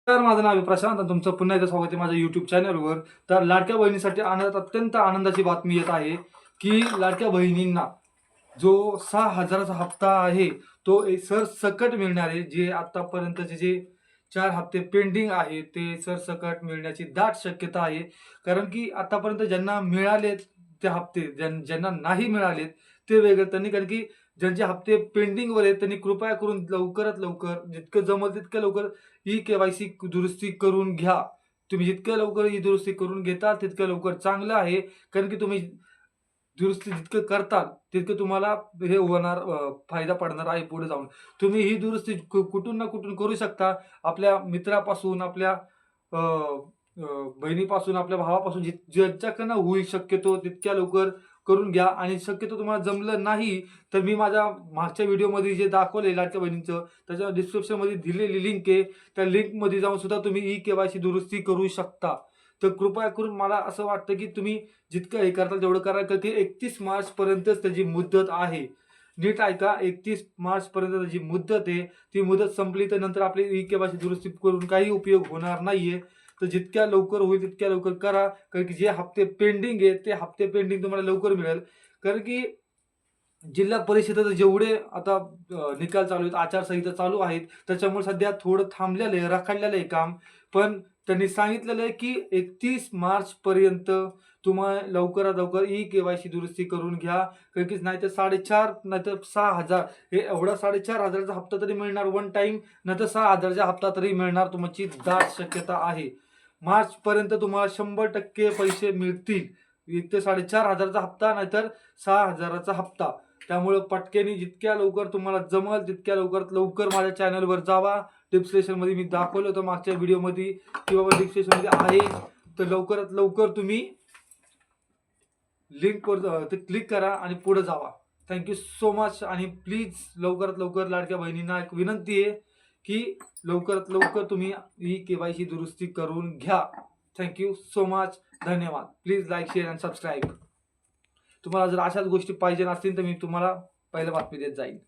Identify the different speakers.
Speaker 1: तर माझं नाव आहे प्रशांत आणि तुमचं पुन्हा एकदा स्वागत आहे माझ्या YouTube चॅनलवर. तर लाडक्या बहिणीसाठी अत्यंत आनंदाची बातमी येत आहे, की लाडक्या बहिणींना जो 6,000चा हप्ता आहे, तो सरसकट मिळणार आहे. जे आतापर्यंतचे जे 4 हप्ते पेंडिंग आहे, ते सरसकट मिळण्याची दाट शक्यता आहे. कारण की आतापर्यंत ज्यांना मिळालेत ते हप्ते, ज्यांना नाही मिळालेत ते वेगळं. त्यांनी कारण की ज्यांचे हप्ते पेंडिंगवर आहेत, त्यांनी कृपया करून लवकरात लवकर जितकं जमेल तितकं लवकर ई-के-वाय-सी दुरुस्ती करून घ्या. तुम्ही जितक्या लवकर ही दुरुस्ती करून घेता तितकं लवकर चांगलं आहे. कारण की तुम्ही दुरुस्ती जितकं करताल, तितकं तुम्हाला हे होणार फायदा पडणार आहे पुढे जाऊन. तुम्ही ही दुरुस्ती कुठून ना कुठून करू शकता. आपल्या मित्रापासून, आपल्या अ, अ, बहिणीपासून, आपल्या भावापासून ज्यांच्याकडनं होईल शक्यतो तितक्या लवकर करून घ्या आणि शक्यतो तुम्हाला जमलं नाही, तर मी माझ्या मागच्या व्हिडिओमध्ये जे दाखवलंय लाडक्या बहिणींचं, त्याच्या डिस्क्रिप्शनमध्ये दिलेली लिंक आहे. त्या लिंकमध्ये जाऊन सुद्धा तुम्ही ई-के-वाय-सी दुरुस्ती करू शकता. तर कृपया करून मला असं वाटतं, की तुम्ही जितकं हे करताल तेवढं करा. कारण की 31 मार्चपर्यंतच त्याची मुदत आहे. नीट ऐका, 31 मार्चपर्यंत त्याची मुदत आहे. ती मुदत संपली तर नंतर आपली ई-के-वाय-सी दुरुस्ती करून काही उपयोग होणार नाहीये. तर जितक्या लवकर होईल तितक्या लवकर करा. कारण की जे हप्ते पेंडिंग आहेत, ते हप्ते पेंडिंग तुम्हाला लवकर मिळेल. कारण की जिल्हा परिषदेचे जेवढे आता निकाल चालू आहेत, आचारसंहिता चालू आहेत, त्याच्यामुळे सध्या थोडं थांबलेलं आहे, रखडलेलं आहे काम. पण त्यांनी सांगितलेलं आहे, की 31 मार्चपर्यंत तुम्हाला लवकरात लवकर ई-के-वाय-सी दुरुस्ती करून घ्या. कारण की नाहीतर 4,500 नाहीतर 6,000 हे एवढा 4,500 चा हप्ता तरी मिळणार वन टाईम, नाहीतर 6,000 चा हप्ता तरी मिळणार. तुमची दाट शक्यता आहे. मार्चपर्यंत तुम्हाला 100% पैसे मिळतील. एक तर 4,500 चा हप्ता नाहीतर 6,000 चा हप्ता. त्यामुळे पटक्याने जितक्या लवकर तुम्हाला जमेल तितक्या लवकरात लवकर माझ्या चॅनलवर जावा. डिस्क्रिप्शनमध्ये मी दाखवलं होतं मागच्या व्हिडिओमध्ये की बाबा डिस्क्रिप्शनमध्ये आहे. तर लवकरात लवकर तुम्ही लिंकवर ते क्लिक करा आणि पुढे जावा. थँक सो मच आणि प्लीज लवकरात लवकर लाडक्या बहिणींना एक विनंती आहे, की लवकरात लवकर तुम्ही ई-के-वाय-सी दुरुस्ती करून घ्या. Thank so much. धन्यवाद. प्लीज लाईक, शेअर आणि सबस्क्राईब. तुम्हाला जर अशाच गोष्टी पाहिजे असतील तर मी तुम्हाला पहिल्या बातमी देत जाईल.